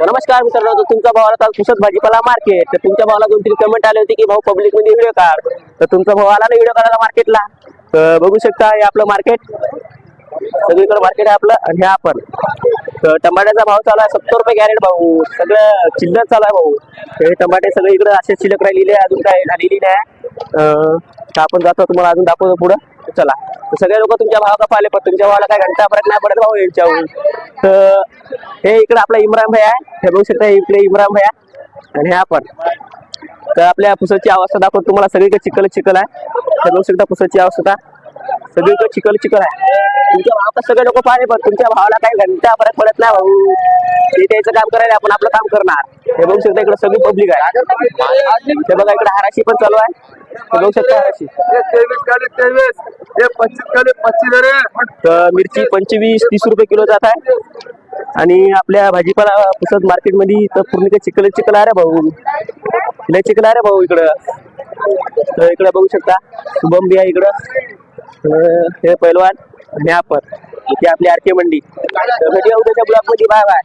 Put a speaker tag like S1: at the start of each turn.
S1: नमस्कार मित्रांनो, तुमचा भाऊ आला पुसद भाजीपाला मार्केट. तर तुमच्या भावाला 2-3 कमेंट आले होते की भाऊ पब्लिक मध्ये व्हिडिओ काढ. तर तुमचा भाऊ आला ना व्हिडिओ काढायला मार्केटला. तर बघू शकता हे आपलं मार्केट, सगळीकडे मार्केट आहे आपलं. आणि हे आपण तर टमाट्याचा भाव चालू आहे 70 रुपये कॅरेट भाऊ. सगळं चिल्लर चालू आहे भाऊ. हे टमाटे सगळे इकडे असे शिल्लक राहिलेले, अजून काय झालेली नाही. तर आपण जातो, तुम्हाला अजून दाखवतो पुढं. चला, तर सगळे लोक तुमच्या भावाला पाहिले, पण तुमच्या भावाला काय घंटा फरक नाही पडत भाऊ यांच्याहून. तर हे इकडे आपला इम्रान भाई आहे, हे बघू शकता इकडे इम्रान भाई आहे. आणि हे आपण तर आपल्या पुसदची अवस्था दाखवतो तुम्हाला. सगळीकडे चिखल चिखल आहे, हे बघू शकता पुसदची अवस्था. सगळीकडे चिखल चिखल आहे. तुमच्या भावाला सगळे लोक पाहिले, पण तुमच्या भावाला काही घंटा फरक पडत नाही भाऊ. ते त्याचं काम करायला, आपण आपलं काम करणार. हे बघू शकता इकडे सगळी पब्लिक आहे. हे बघा इकडे हाराशी पण चालू आहे, हे बघू शकता हाराशी. 25 तर मिरची 25-30 रुपये किलो जात आहे. आणि आपल्या भाजीपाला पुसद मार्केट मध्ये तर पूर्ण चिखल चिखल आहे रे भाऊ, लय चिखल आहे रे भाऊ इकडं. तर इकडे बघू शकता शुभम बी आहे इकडं, हे पैलवान. आणि आपण इथे आपली आरके मंडी. तर उद्याच्या ब्लॉग मध्ये बाय बाय.